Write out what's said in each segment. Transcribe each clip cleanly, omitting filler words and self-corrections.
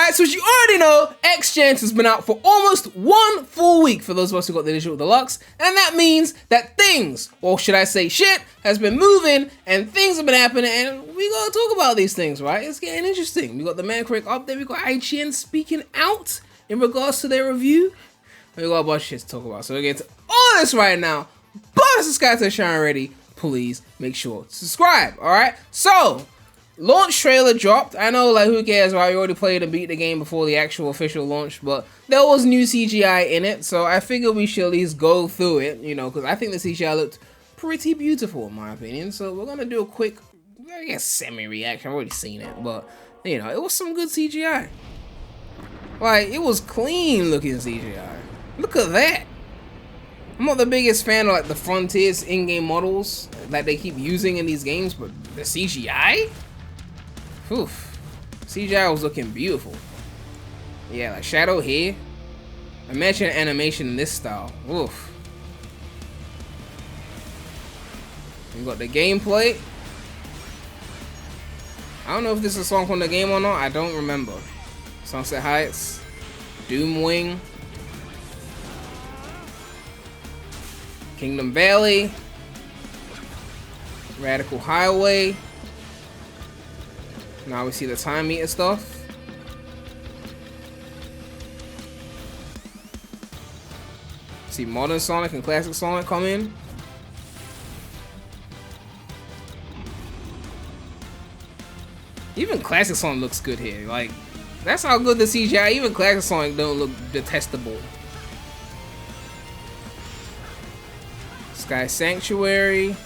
Alright, so as you already know, X-Gens has been out for almost 1 full week for those of us who got the digital deluxe, and that means that things, or should I say shit, has been moving and things have been happening, and we gotta talk about these things, right? It's getting interesting. We got the Man Crick update, we got IGN speaking out in regards to their review. We got a bunch of shit to talk about, so we're getting to all this right now. But subscribe to the channel already, please make sure to subscribe, alright? So, launch trailer dropped. I know, like, who cares, right? We already played and beat the game before the actual official launch, but there was new CGI in it, so I figured we should at least go through it, you know, because I think the CGI looked pretty beautiful, in my opinion. So we're gonna do a quick, I guess, semi-reaction. I've already seen it, but, you know, it was some good CGI. Like, it was clean-looking CGI. Look at that. I'm not the biggest fan of, like, the Frontiers in-game models that they keep using in these games, but the CGI? Oof. CGI was looking beautiful. Yeah, like shadow here. Imagine animation in this style. Oof. We got the gameplay. I don't know if this is a song from the game or not. I don't remember. Sunset Heights. Doomwing. Kingdom Valley. Radical Highway. Now we see the time meter stuff. See modern Sonic and classic Sonic come in. Even classic Sonic looks good here. Like, that's how good the CGI. Even classic Sonic don't look detestable. Sky Sanctuary.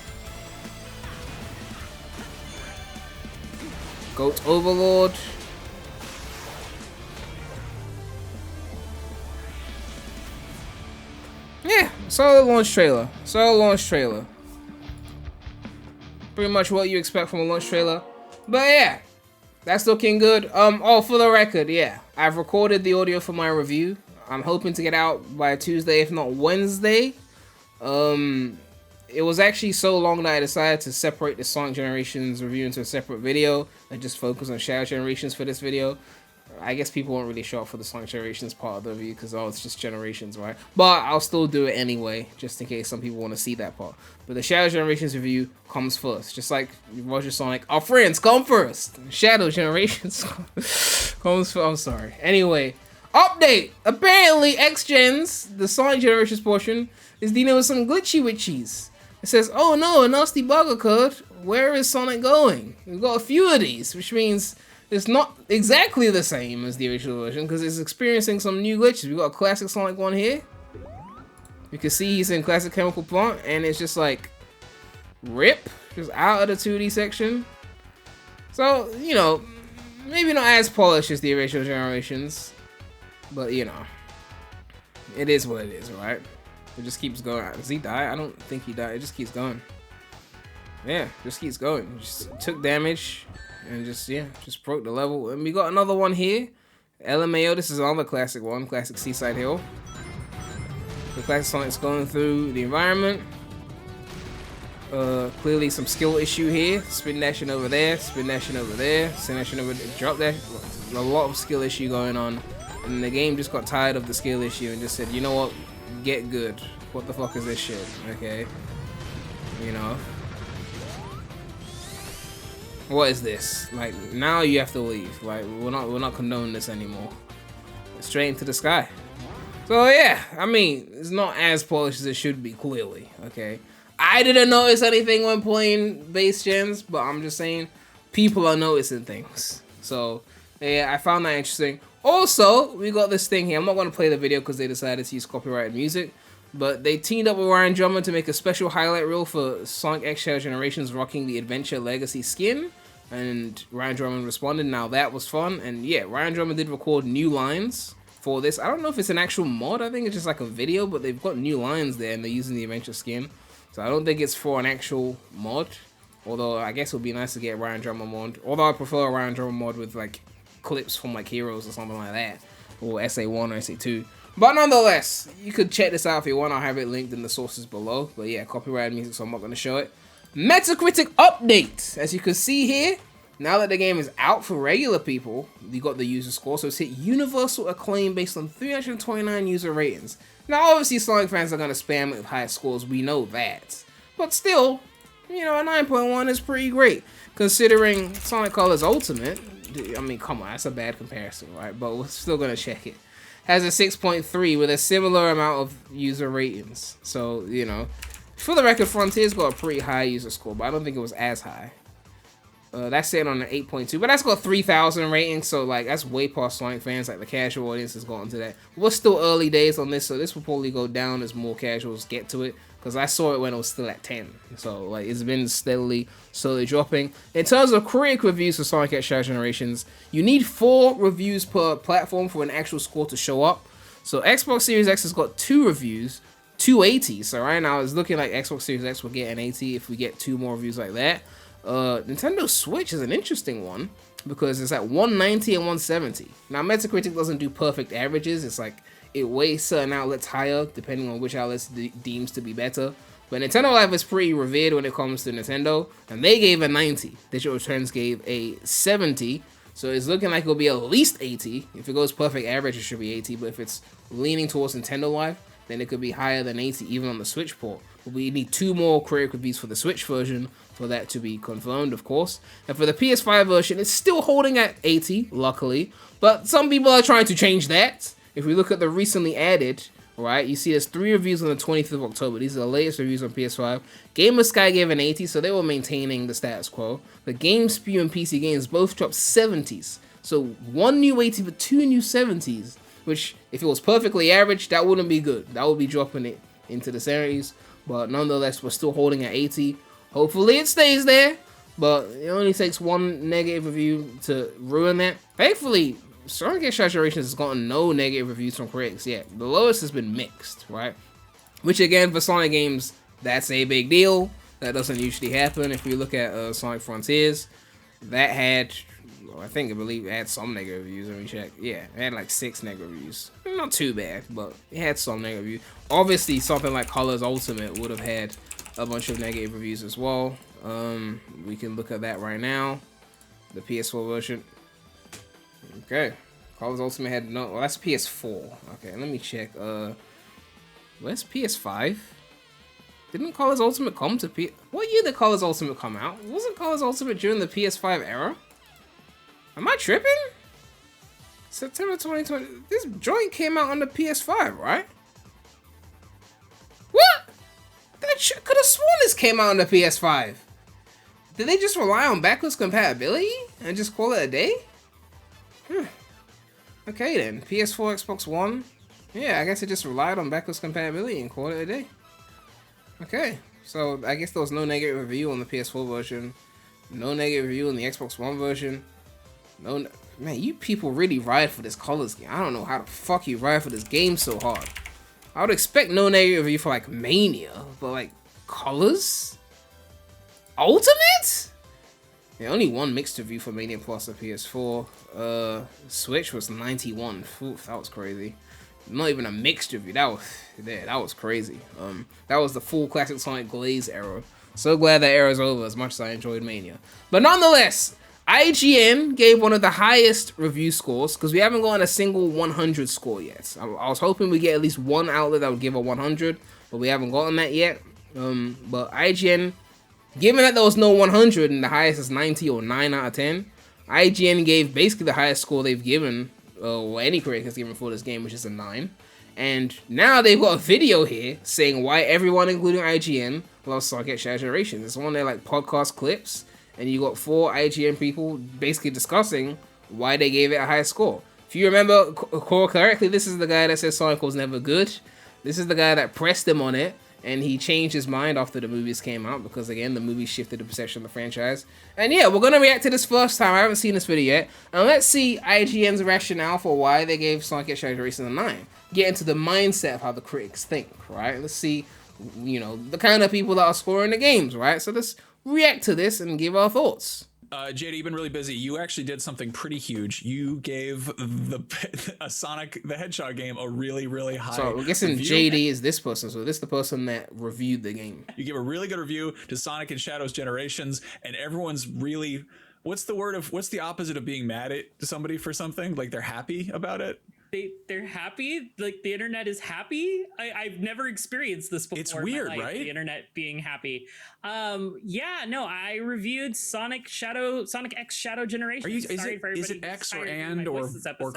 Goat Overlord. Yeah, solid launch trailer. Solid launch trailer. Pretty much what you expect from a launch trailer. But yeah, that's looking good. Oh, for the record, yeah, I've recorded the audio for my review. I'm hoping to get out by Tuesday, if not Wednesday. It was actually so long that I decided to separate the Sonic Generations review into a separate video and just focus on Shadow Generations for this video. I guess people won't really show up for the Sonic Generations part of the review because, oh, it's just Generations, right? But I'll still do it anyway, just in case some people want to see that part. But the Shadow Generations review comes first, just like Roger Sonic. Our friends come first. Shadow Generations comes first. I'm sorry. Anyway, update. Apparently, X-Gens, the Sonic Generations portion, is dealing with some glitchy witchies. It says, oh no, a nasty bug occurred. Where is Sonic going? We've got a few of these, which means it's not exactly the same as the original version because it's experiencing some new glitches. We've got a classic Sonic one here. You can see he's in classic chemical plant and it's just like rip, just out of the 2D section. So, you know, maybe not as polished as the original Generations, but you know, it is what it is, right? It just keeps going. Does he die? I don't think he died. It just keeps going. Yeah, just keeps going. Just took damage and just, yeah, just broke the level. And we got another one here. LMAO, this is another classic one. Classic Seaside Hill. The classic Sonic's going through the environment. Clearly some skill issue here. Spin dashing over there. Spin dashing over there. Spin dashing over there. Drop dash. A lot of skill issue going on. And the game just got tired of the skill issue and just said, you know what? Get good. What the fuck is this shit? Okay. You know. What is this? Like, now you have to leave. Like, we're not condoning this anymore. Straight into the sky. So yeah, I mean, it's not as polished as it should be, clearly. Okay. I didn't notice anything when playing base gens, but I'm just saying people are noticing things. So yeah, I found that interesting. Also, we got this thing here. I'm not going to play the video because they decided to use copyrighted music. But they teamed up with Ryan Drummer to make a special highlight reel for Sonic X Shadow Generations rocking the Adventure Legacy skin. And Ryan Drummer responded. Now that was fun. And yeah, Ryan Drummer did record new lines for this. I don't know if it's an actual mod. I think it's just like a video. But they've got new lines there and they're using the Adventure skin. So I don't think it's for an actual mod. Although I guess it would be nice to get Ryan Drummer mod. Although I prefer a Ryan Drummer mod with like clips from like Heroes or something like that, or SA1 or SA2. But nonetheless, you could check this out if you want. I'll have it linked in the sources below. But yeah, copyrighted music, so I'm not going to show it. Metacritic update. As you can see here, Now that the game is out for regular people, you got the user score, so it's hit universal acclaim based on 329 user ratings. Now, obviously, Sonic fans are going to spam it with high scores, we know that. But still, you know, a 9.1 is pretty great, considering Sonic Colors Ultimate, I mean, come on, that's a bad comparison, right? But we're still going to check it. Has a 6.3 with a similar amount of user ratings. So, you know, for the record, Frontier's got a pretty high user score, but I don't think it was as high. That's sitting on an 8.2, but that's got 3,000 ratings, so like that's way past Sonic fans. Like the casual audience has gotten to that. We're still early days on this, so this will probably go down as more casuals get to it. Because I saw it when it was still at 10, so like it's been slowly dropping. In terms of critic reviews for Sonic X Shadow Generations, you need 4 reviews per platform for an actual score to show up. So Xbox Series X has got 2 reviews, 280. So right now it's looking like Xbox Series X will get an 80 if we get 2 more reviews like that. Nintendo Switch is an interesting one because it's at 190 and 170. Now Metacritic doesn't do perfect averages. It's like it weighs certain outlets higher depending on which outlets deems to be better. But Nintendo Life is pretty revered when it comes to Nintendo, and they gave a 90. Digital Trends gave a 70. So it's looking like it'll be at least 80. If it goes perfect average, it should be 80. But if it's leaning towards Nintendo Life, then it could be higher than 80 even on the Switch port. But we need 2 more critic reviews for the Switch version for that to be confirmed, of course. And for the PS5 version, it's still holding at 80, luckily. But some people are trying to change that. If we look at the recently added, right, you see there's 3 reviews on the 20th of October. These are the latest reviews on PS5. Gamer Sky gave an 80, so they were maintaining the status quo. But GameSpew and PC Games both dropped 70s. So 1 new 80 but 2 new 70s. Which, if it was perfectly average, that wouldn't be good. That would be dropping it into the 70s. But nonetheless, we're still holding at 80. Hopefully it stays there. But it only takes 1 negative review to ruin that. Thankfully, Sonic X Shadow Generations has gotten no negative reviews from critics yet. The lowest has been mixed, right? Which again, for Sonic games, that's a big deal. That doesn't usually happen. If we look at Sonic Frontiers, that had, I believe it had some negative reviews. Let me check. Yeah, it had like 6 negative reviews. Not too bad, but it had some negative reviews. Obviously, something like Colors Ultimate would have had a bunch of negative reviews as well. We can look at that right now. The PS4 version. Okay, Colors Ultimate had no. Well, that's PS4. Okay, let me check. Where's PS5? Didn't Colors Ultimate come to P? What year did Colors Ultimate come out? Wasn't Colors Ultimate during the PS5 era? Am I tripping? September 2020. This joint came out on the PS5, right? What? That could have sworn this came out on the PS5. Did they just rely on backwards compatibility and just call it a day? Okay then, PS4, Xbox One. Yeah, I guess it just relied on backwards compatibility and called it a day. Okay, so I guess there was no negative review on the PS4 version, no negative review on the Xbox One version. No, man, you people really ride for this Colors game. I don't know how the fuck you ride for this game so hard. I would expect no negative review for like Mania, but like Colors Ultimate? Yeah, only 1 mixed review for Mania Plus of PS4. Switch was 91. Oof, that was crazy. Not even a mixed review. That was crazy. That was the full Classic Sonic Glaze era. So glad that era's over as much as I enjoyed Mania. But nonetheless, IGN gave one of the highest review scores because we haven't gotten a single 100 score yet. I was hoping we get at least 1 outlet that would give a 100, but we haven't gotten that yet. But IGN, given that there was no 100 and the highest is 90 or 9 out of 10, IGN gave basically the highest score they've given, or any critic has given for this game, which is a 9. And now they've got a video here saying why everyone, including IGN, loves Sonic X Shadow Generations. It's one of their like podcast clips, and you got 4 IGN people basically discussing why they gave it a high score. If you remember correctly, this is the guy that says Sonic was never good. This is the guy that pressed him on it, and he changed his mind after the movies came out because, again, the movie shifted the perception of the franchise. And yeah, we're going to react to this first time. I haven't seen this video yet. And let's see IGN's rationale for why they gave Sonic X Shadow Generations a 9. Get into the mindset of how the critics think, right? Let's see, you know, the kind of people that are scoring the games, right? So let's react to this and give our thoughts. JD, you've been really busy. You actually did something pretty huge. You gave a Sonic the Hedgehog game a really, really high So I'm guessing review. JD is this person. So this is the person that reviewed the game. You gave a really good review to Sonic and Shadows Generations, and everyone's really what's the opposite of being mad at somebody for something? Like they're happy about it. They're happy, like the internet is happy. I've never experienced this before. It's weird, in my life, right? The internet being happy. Yeah, no, I reviewed Sonic X Shadow Generation. Is it X or and or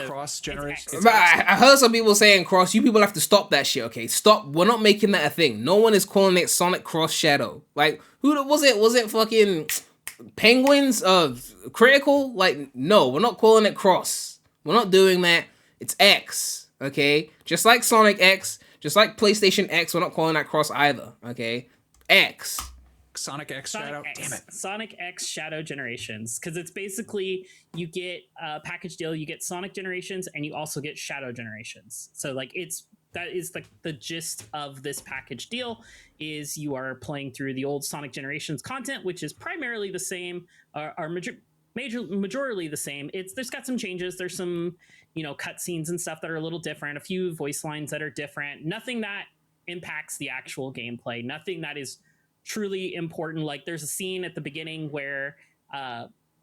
cross generation? But I heard some people saying cross. You people have to stop that shit. Okay, stop. We're not making that a thing. No one is calling it Sonic Cross Shadow. Like who was it? Was it fucking Penguins? Critical? Like no, we're not calling it cross. We're not doing that. It's X, okay? Just like Sonic X, just like PlayStation X, we're not calling that cross either, okay? X. Sonic X Shadow? Damn it. Sonic X Shadow Generations, because it's basically, you get a package deal, you get Sonic Generations, and you also get Shadow Generations. So, like, that is the gist of this package deal, is you are playing through the old Sonic Generations content, which is primarily the same, majorly the same. There's got some changes. There's some, cutscenes and stuff that are a little different, a few voice lines that are different, nothing that impacts the actual gameplay, nothing that is truly important. Like there's a scene at the beginning where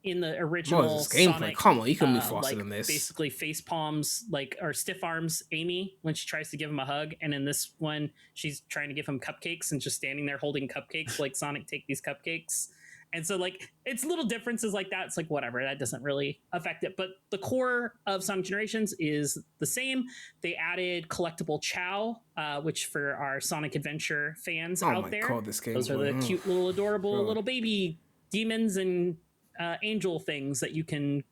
in the original gameplay, Sonic, come on, you can move faster than this. Basically face palms or stiff arms Amy when she tries to give him a hug, and in this one she's trying to give him cupcakes and just standing there holding cupcakes like Sonic, take these cupcakes. And so, like, it's little differences like that. It's like, whatever, that doesn't really affect it. But the core of Sonic Generations is the same. They added collectible Chow, which for our Sonic Adventure fans out there, God, this game those are the cute little adorable little baby demons and angel things that you can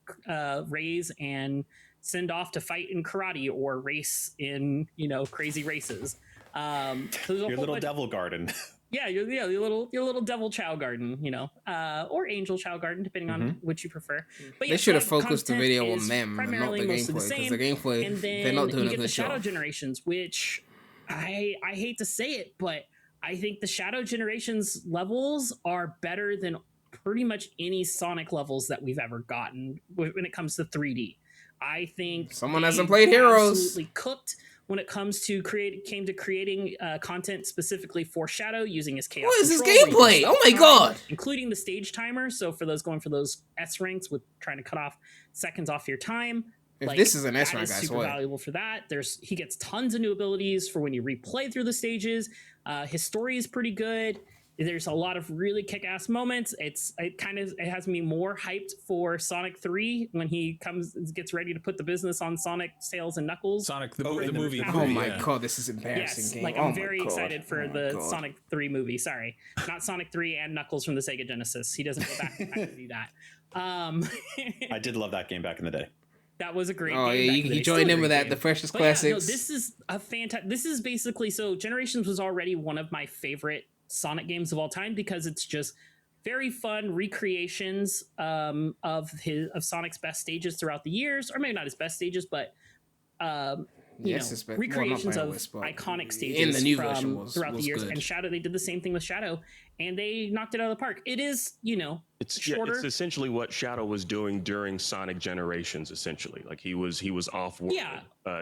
raise and send off to fight in karate or race in, crazy races. Your little devil garden. Yeah, your little devil Chow garden, or angel Chow garden, depending on which you prefer. But they should have focused the video on them and not the gameplay, because the gameplay, and then they're not doing you get a good the Shadow job. Generations, which I hate to say it, but I think the Shadow Generations levels are better than pretty much any Sonic levels that we've ever gotten when it comes to 3D. I think someone hasn't played Heroes. Absolutely cooked when it comes to creating content specifically for Shadow using his chaos. What is this gameplay? Oh my god! Including the stage timer. So for those going for those S ranks with trying to cut off seconds off your time. If this is an S rank, that is super valuable for that. He gets tons of new abilities for when you replay through the stages. His story is pretty good. There's a lot of really kick-ass moments. It has me more hyped for Sonic 3 when he gets ready to put the business on Sonic, Tails, and Knuckles. Sonic the movie. Oh my god, this is embarrassing. Yes, game. like I'm very excited for the Sonic 3 movie. Sorry, not Sonic 3 and Knuckles from the Sega Genesis. He doesn't go back to do that. I did love that game back in the day. That was a great game. Oh yeah, you joined in with that, the freshest classics. Yeah, no, this is a fantastic. This is basically, so Generations was already one of my favorite Sonic games of all time because it's just very fun recreations of Sonic's best stages throughout the years, or maybe not his best stages, but recreations of iconic stages in the new version throughout the years. Good. And Shadow, they did the same thing with Shadow, and they knocked it out of the park. It is, it's shorter. It's essentially what Shadow was doing during Sonic Generations. Essentially, like he was off world,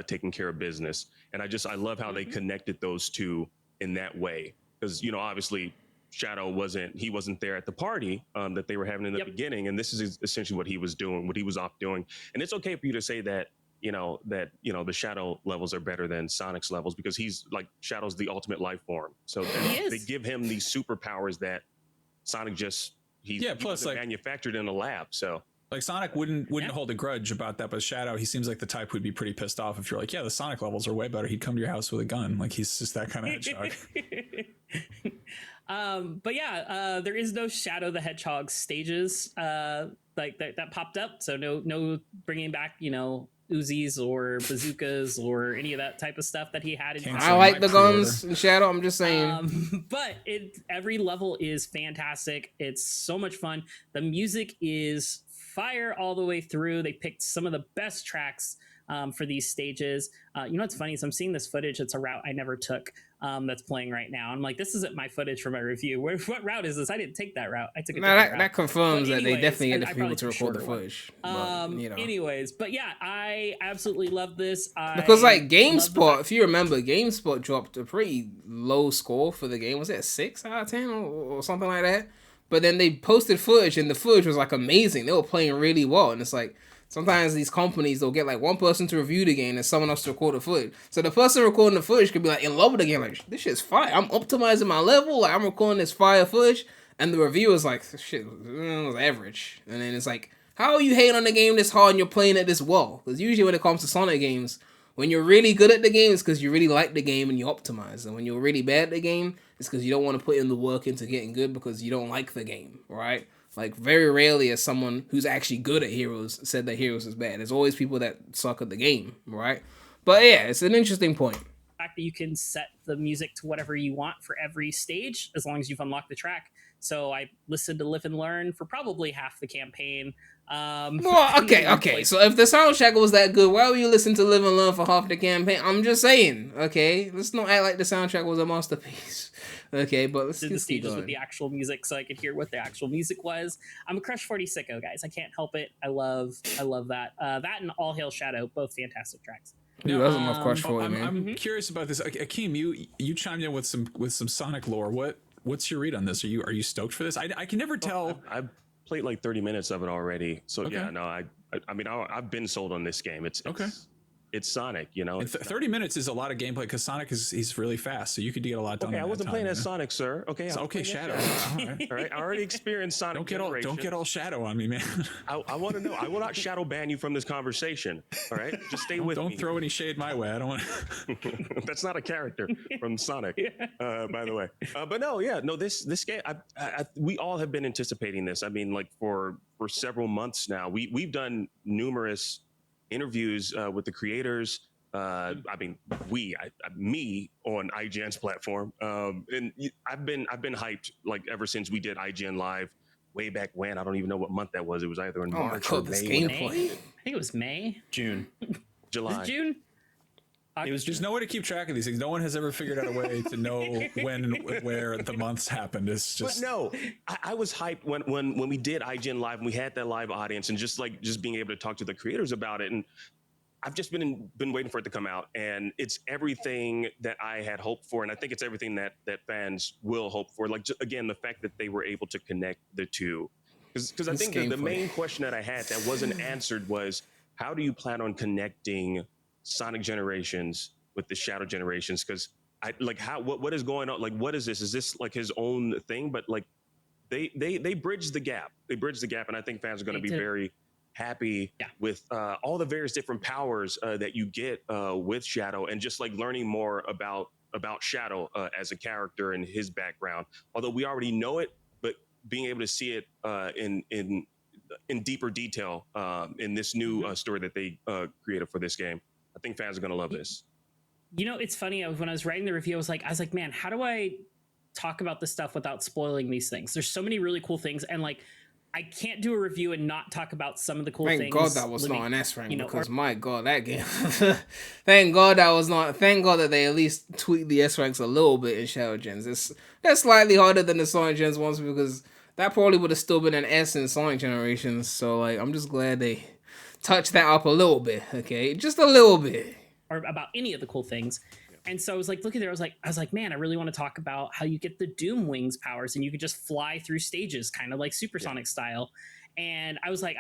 taking care of business, and I love how they connected those two in that way. Because obviously Shadow wasn't there at the party that they were having in the beginning, and this is essentially what he was doing, what he was off doing. And it's okay for you to say that the Shadow levels are better than Sonic's levels, because he's like, Shadow's the ultimate life form. So they give him these superpowers that Sonic he wasn't manufactured in a lab. So like Sonic wouldn't hold a grudge about that, but Shadow, he seems like the type who'd be pretty pissed off if you're like, yeah, the Sonic levels are way better. He'd come to your house with a gun. Like he's just that kind of hedgehog. But yeah, there is no Shadow the Hedgehog stages like that popped up. So no bringing back Uzis or bazookas or any of that type of stuff that he had in I like the guns in Shadow, I'm just saying. But every level is fantastic. It's so much fun. The music is fire all the way through. They picked some of the best tracks for these stages. What's funny is I'm seeing this footage. It's a route I never took that's playing right now. I'm like, this isn't my footage for my review. What route is this? I didn't take that route. I took a different route. That confirms that they definitely get the people to record the footage. Anyways, but yeah, I absolutely love this. Because like GameSpot, if you remember, GameSpot dropped a pretty low score for the game. Was it a 6 out of 10 or something like that? But then they posted footage, and the footage was like amazing. They were playing really well, and it's like sometimes these companies they'll get like one person to review the game and someone else to record the footage. So the person recording the footage could be like in love with the game, like this shit's fire. I'm optimizing my level, like I'm recording this fire footage, and the reviewer's like shit it was average. And then it's like, how are you hating on the game this hard and you're playing it this well? Because usually when it comes to Sonic games, when you're really good at the game, it's because you really like the game and you optimize. And when you're really bad at the game, it's because you don't want to put in the work into getting good because you don't like the game, right? Like, very rarely has someone who's actually good at Heroes said that Heroes is bad. There's always people that suck at the game, right? But yeah, it's an interesting point. The fact that you can set the music to whatever you want for every stage, as long as you've unlocked the track. So I listened to Live and Learn for probably half the campaign. Well, okay. So if the soundtrack was that good, why would you listen to Live and Learn for half the campaign? I'm just saying, okay? Let's not act like the soundtrack was a masterpiece. Okay, but let's did the keep stages going. with the actual music so I could hear what the actual music was. I'm a Crush 40 sicko, guys. I can't help it. I love that. That and All Hail Shadow, both fantastic tracks. Dude, doesn't love Crush 40, man. I'm curious about this. Akeem, you chimed in with some Sonic lore. What's your read on this? Are you stoked for this? I can never tell. I've played like 30 minutes of it already. So okay. Yeah, no, I mean, I've been sold on this game. It's okay. It's Sonic, you know. 30 minutes is a lot of gameplay because Sonic he's really fast, so you could get a lot done. Okay, I wasn't playing as Sonic, sir. Okay, okay, Shadow. All right, I already experienced Sonic. Don't get all Shadow on me, man. I want to know. I will not shadow ban you from this conversation. All right, just stay with me. Don't throw any shade my way. I don't want. That's not a character from Sonic, by the way. But no, yeah, no. This game, we all have been anticipating this. I mean, like for several months now. We've done numerous interviews with the creators. I mean, me on IGN's platform, and I've been hyped like ever since we did IGN Live way back when. I don't even know what month that was. It was either in March or May. I think it was May, June, July, June. It was just no way to keep track of these things. No one has ever figured out a way to know when and where the months happened. It's just. But no, I was hyped when we did IGN Live and we had that live audience and just being able to talk to the creators about it. And I've just been waiting for it to come out, and it's everything that I had hoped for, and I think it's everything that fans will hope for. Like again, the fact that they were able to connect the two, because I think the main question that I had that wasn't answered was, how do you plan on connecting Sonic Generations with the Shadow Generations? Because what is going on? Like, what is this? Is this like his own thing? But like, they bridge the gap. They bridge the gap, and I think fans are going to be very happy with all the various different powers that you get with Shadow, and just like learning more about Shadow as a character and his background. Although we already know it, but being able to see it in deeper detail in this new story that they created for this game. I think fans are going to love this. You know, it's funny. When I was writing the review, I was like, man, how do I talk about this stuff without spoiling these things? There's so many really cool things, and like, I can't do a review and not talk about some of the cool things. Thank God that was not an S rank, because my God, that game. Thank God that was not. Thank God that they at least tweaked the S ranks a little bit in Shadow Gens. That's slightly harder than the Sonic Gens ones, because that probably would have still been an S in Sonic Generations. So like, I'm just glad they touch that up a little bit, okay? Just a little bit. Or about any of the cool things. And so I was like, looking there, I was like, man, I really want to talk about how you get the Doom Wings powers and you could just fly through stages, kind of like Supersonic style. And I was like,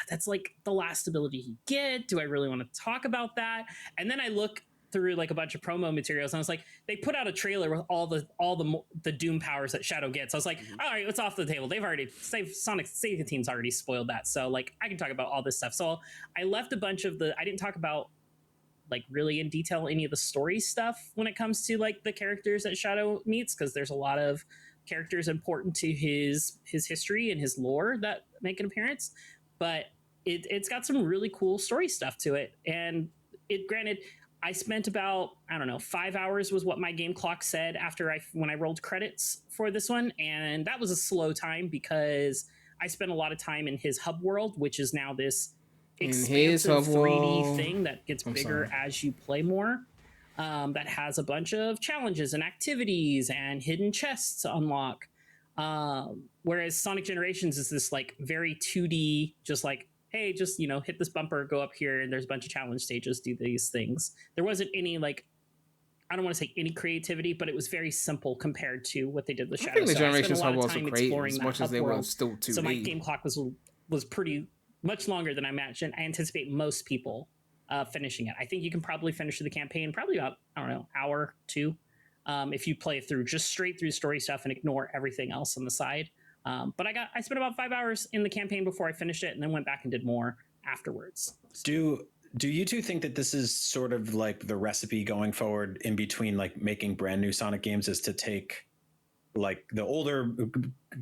that's like the last ability he get. Do I really want to talk about that? And then I look through like a bunch of promo materials, and I was like, they put out a trailer with all the Doom powers that Shadow gets. I was like, all right, it's off the table. Sonic Sega team's already spoiled that, so like I can talk about all this stuff. So I left a bunch of I didn't talk about like really in detail any of the story stuff when it comes to like the characters that Shadow meets, because there's a lot of characters important to his history and his lore that make an appearance, but it's got some really cool story stuff to it. And granted, I spent about, I don't know, 5 hours was what my game clock said when I rolled credits for this one. And that was a slow time because I spent a lot of time in his hub world, which is now this expansive 3D thing that gets bigger as you play more. That has a bunch of challenges and activities and hidden chests to unlock. Whereas Sonic Generations is this like very 2D, just like, hey, just, hit this bumper, go up here, and there's a bunch of challenge stages, do these things. There wasn't any, like, I don't want to say any creativity, but it was very simple compared to what they did with Shadow. I think the so Generations I spent a hub lot of also time great exploring as that much as hub they were world. still 2D. So my game clock was pretty much longer than I imagined. I anticipate most people finishing it. I think you can probably finish the campaign probably about, I don't know, hour, 2, if you play through just straight through story stuff and ignore everything else on the side. But I spent about 5 hours in the campaign before I finished it, and then went back and did more afterwards. Do you two think that this is sort of like the recipe going forward in between like making brand new Sonic games, is to take like the older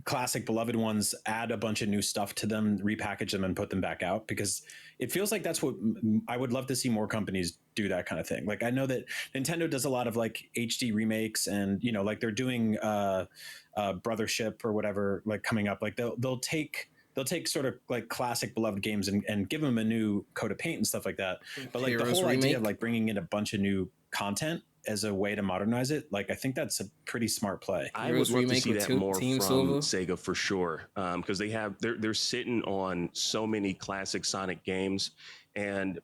classic beloved ones, add a bunch of new stuff to them, repackage them, and put them back out? Because it feels like that's what I would love to see more companies do, that kind of thing. Like I know that Nintendo does a lot of like HD remakes, and you know, like they're doing Brothership or whatever, like coming up. Like they'll take sort of like classic beloved games and give them a new coat of paint and stuff like that. But like the whole idea of like bringing in a bunch of new content as a way to modernize it, like I think that's a pretty smart play. I would love to see that more from Sega for sure, because they're sitting on so many classic Sonic games, and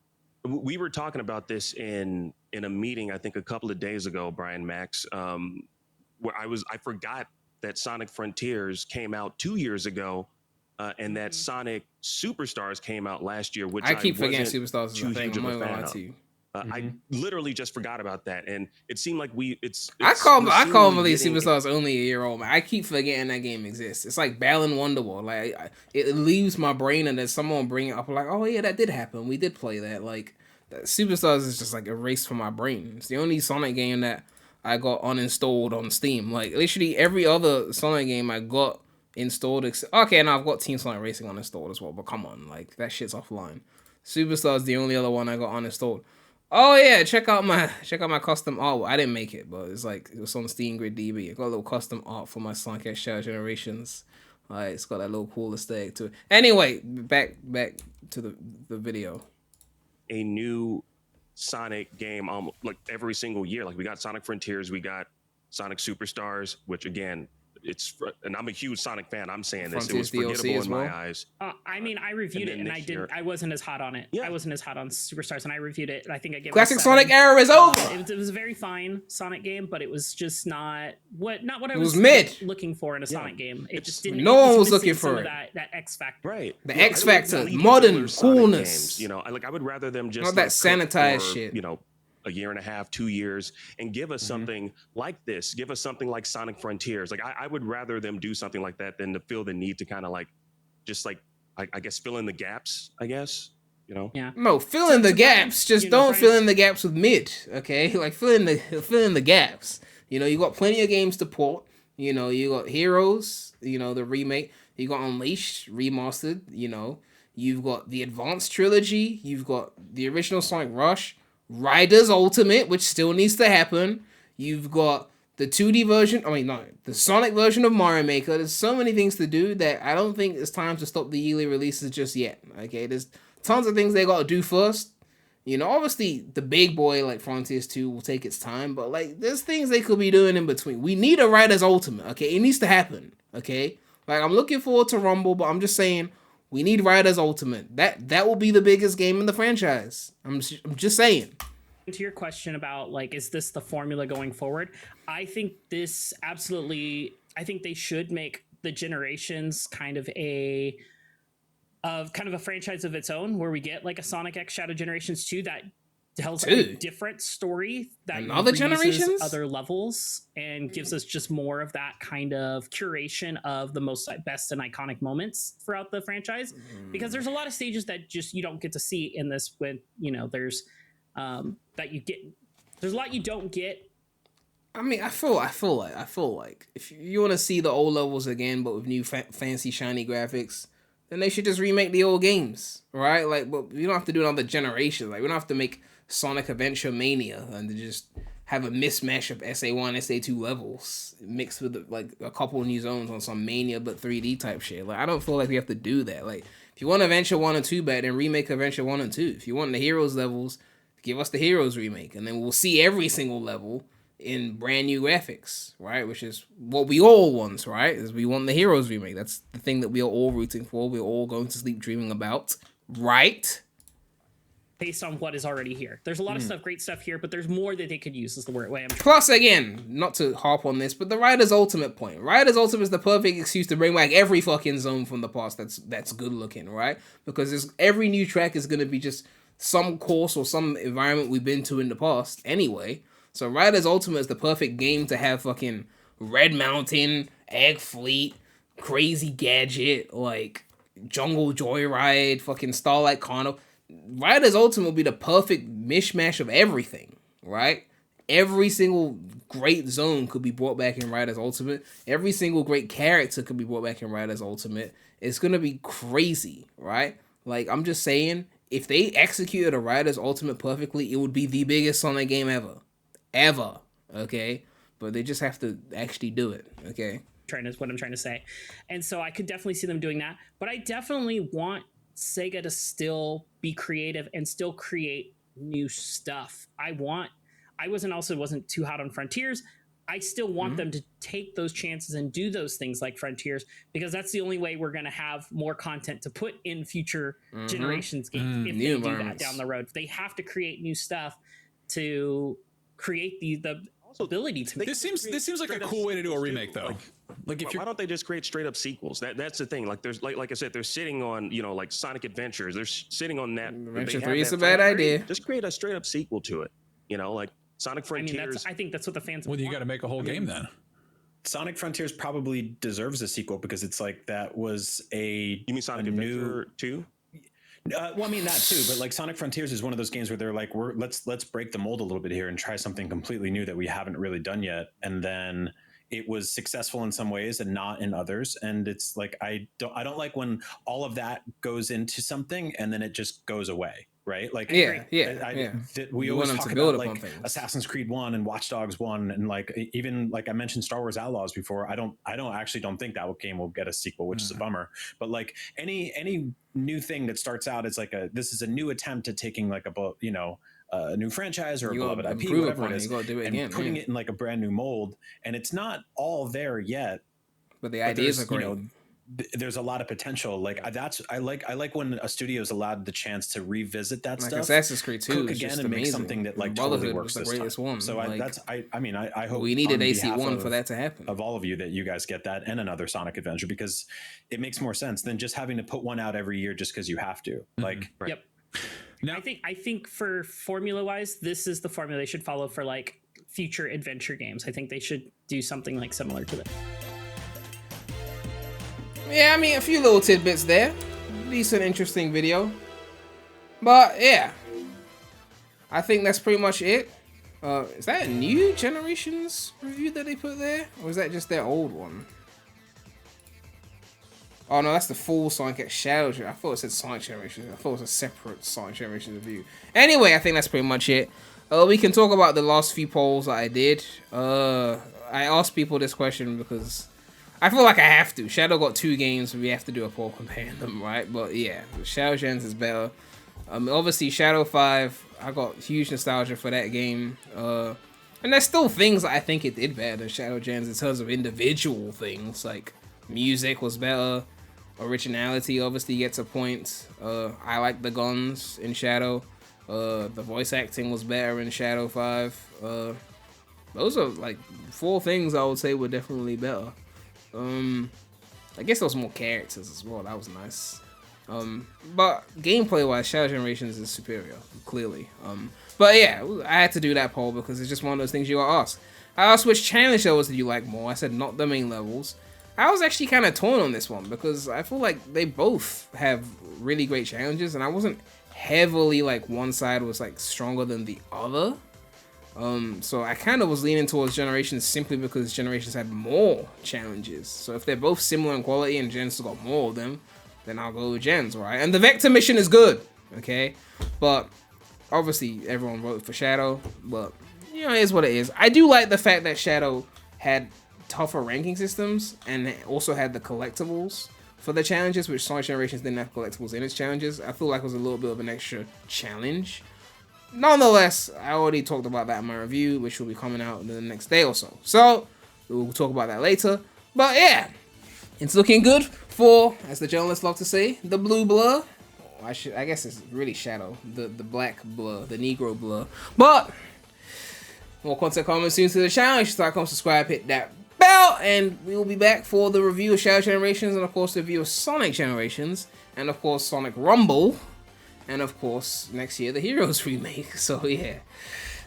we were talking about this in a meeting I think a couple of days ago, Brian Max, where I forgot that Sonic Frontiers came out 2 years ago. And that Sonic Superstars came out last year, which I keep forgetting Superstars is a thing. I'm not gonna lie to you. I literally just forgot about that, and it seemed like I can't believe Superstars only a year old, man. I keep forgetting that game exists. It's like Balan Wonderworld. Like it leaves my brain, and then someone bring it up, like, oh yeah, that did happen. We did play that. Like Superstars is just like erased from my brain. It's the only Sonic game that I got uninstalled on Steam. Like literally every other Sonic game I got installed. Okay, and I've got Team Sonic Racing uninstalled as well, but come on, like that shit's offline. Superstar is the only other one I got uninstalled. Oh yeah, check out my custom art. I didn't make it, but it was on Steam Grid DB. I got a little custom art for my Sonic X Shadow Generations. It's got that little cool aesthetic to it. Anyway, back to the video. A new Sonic game like every single year. Like we got Sonic Frontiers, we got Sonic Superstars, which again, and I'm a huge Sonic fan. I'm saying this. It was forgettable in my eyes. I mean, I reviewed it, and I wasn't as hot on it. Yeah. I wasn't as hot on Superstars, and I reviewed it. And I think I gave Classic it a 7. Sonic era is over. It was a very fine Sonic game, but it was just not what I was mid looking for in a Sonic game. It just didn't. No one was looking for it. That X factor, right? The X factor, modern coolness. Games, you know, I would rather them just not that sanitized shit. You know, a year and a half, 2 years, and give us something like this. Give us something like Sonic Frontiers. Like I would rather them do something like that than to feel the need to kind of like, just like I guess fill in the gaps. I guess, you know. Yeah. No, fill in the gaps. Just don't fill in the gaps with mid. Okay, like fill in the gaps. You know, you got plenty of games to port. You know, you got Heroes. You know, the remake. You got Unleashed remastered. You know, you've got the Advanced trilogy. You've got the original Sonic Rush. Riders Ultimate, which still needs to happen. You've got the 2D version. The Sonic version of Mario Maker. There's so many things to do that I don't think it's time to stop the yearly releases just yet. Okay, there's tons of things they got to do first. You know, obviously the big boy like Frontiers 2 will take its time, but like there's things they could be doing in between. We need a Riders Ultimate. Okay, it needs to happen. Okay, like I'm looking forward to Rumble, but I'm just saying. We need Riders Ultimate. That will be the biggest game in the franchise. I'm just saying. To your question about like, is this the formula going forward? I think this absolutely. I think they should make the Generations kind of a franchise of its own, where we get like a Sonic X Shadow Generations 2 that tells a different story that another Generations, other levels, and gives us just more of that kind of curation of the best and iconic moments throughout the franchise. Because there's a lot of stages that just you don't get to see in this. When you know there's there's a lot you don't get. I mean, I feel like if you want to see the old levels again, but with new fancy shiny graphics, then they should just remake the old games, right? Like, but you don't have to do another generation. Like, we don't have to make Sonic Adventure Mania and to just have a mismatch of SA1, SA2 levels mixed with like a couple of new zones on some Mania but 3D type shit. Like, I don't feel like we have to do that. Like, if you want Adventure 1 and 2 back, then remake Adventure 1 and 2. If you want the Heroes levels, give us the Heroes remake, and then we'll see every single level in brand new graphics, right? Which is what we all want, right? Is we want the Heroes remake. That's the thing that we are all rooting for. We're all going to sleep dreaming about, right? based on what is already here. There's a lot of stuff, great stuff here, but there's more that they could use is the way I'm trying. Plus, again, not to harp on this, but the Riders Ultimate point. Riders Ultimate is the perfect excuse to bring back every fucking zone from the past that's good looking, right? Because every new track is going to be just some course or some environment we've been to in the past anyway. So Riders Ultimate is the perfect game to have fucking Red Mountain, Egg Fleet, Crazy Gadget, like Jungle Joyride, fucking Starlight Carnival. Riders Ultimate will be the perfect mishmash of everything, right? Every single great zone could be brought back in Riders Ultimate. Every single great character could be brought back in Riders Ultimate. It's gonna be crazy, right? Like, I'm just saying, if they executed a Riders Ultimate perfectly, it would be the biggest Sonic game ever. Ever, okay? But they just have to actually do it, okay? What I'm trying to say. And so I could definitely see them doing that. But I definitely want Sega to still be creative and still create new stuff. I wasn't too hot on Frontiers. I still want them to take those chances and do those things like Frontiers, because that's the only way we're going to have more content to put in future generations games. If they do that down the road, they have to create new stuff to create the ability to. This seems like a cool way to do a remake, though. Like if why don't they just create straight up sequels? That's the thing. Like there's like I said, they're sitting on like Sonic Adventures. They're sitting on that. Adventure 3 is a bad idea. Just create a straight up sequel to it. Like Sonic Frontiers. I think that's what the fans. Well, you got to make a whole game then. Sonic Frontiers probably deserves a sequel because it's like that was a. You mean Sonic Adventure 2? Well, I mean that too, but like Sonic Frontiers is one of those games where they're like, let's break the mold a little bit here and try something completely new that we haven't really done yet, and then it was successful in some ways and not in others. And it's like I don't like when all of that goes into something and then it just goes away. Right? Like we always talk about like Assassin's Creed 1 and Watch Dogs 1 and like even like I mentioned Star Wars Outlaws before. I don't think that game will get a sequel, which is a bummer. But like any new thing that starts out as like this is a new attempt at taking like a new franchise or a beloved IP, whatever it is, and putting it in like a brand new mold, and it's not all there yet. But the ideas are great. There's a lot of potential. Like I like when a studio is allowed the chance to revisit that stuff. Assassin's Creed 2 cook again and make something that like totally works this time. One. So I hope we needed AC1 for that to happen. Of all of you, that you guys get that and another Sonic adventure, because it makes more sense than just having to put one out every year just because you have to. Like, yep. Now, I think for formula wise, this is the formula they should follow for like future adventure games. I think they should do something like similar to that. Yeah, I mean, a few little tidbits there. Decent, interesting video. But, yeah. I think that's pretty much it. Is that a new Generations review that they put there? Or is that just their old one? Oh, no, that's the full Sonic X Shadow. I thought it said Sonic Generations. I thought it was a separate Sonic Generations review. Anyway, I think that's pretty much it. We can talk about the last few polls that I did. I asked people this question because I feel like I have to. Shadow got 2 games, we have to do a poll comparing them, right? But yeah, Shadow Gens is better. Obviously, Shadow 5, I got huge nostalgia for that game. And there's still things that I think it did better than Shadow Gens in terms of individual things. Like, music was better. Originality obviously gets a point. I like the guns in Shadow. The voice acting was better in Shadow 5. Those are like 4 things I would say were definitely better. I guess there was more characters as well. That was nice. But gameplay wise, Shadow Generations is superior, clearly. But yeah, I had to do that poll because it's just one of those things you gotta ask. I asked which challenge levels did you like more. I said not the main levels. I was actually kind of torn on this one because I feel like they both have really great challenges, and I wasn't heavily like one side was like stronger than the other. So I kind of was leaning towards Generations simply because Generations had more challenges. So if they're both similar in quality and Gens got more of them, then I'll go with Gens, right? And the Vector mission is good, okay? But obviously everyone voted for Shadow, but you know, it is what it is. I do like the fact that Shadow had tougher ranking systems and also had the collectibles for the challenges, which Sonic Generations didn't have collectibles in its challenges. I feel like it was a little bit of an extra challenge. Nonetheless, I already talked about that in my review, which will be coming out in the next day or so. So, we'll talk about that later. But yeah, it's looking good for, as the journalists love to say, the blue blur. I guess it's really Shadow, the black blood, the Negro blood. But more content coming soon to the channel. You should start, comment, subscribe, hit that bell, and we will be back for the review of Shadow Generations, and of course the review of Sonic Generations, and of course Sonic Rumble, and of course next year the Heroes remake. So yeah,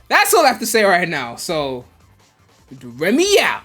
that's all I have to say right now. So Remy out.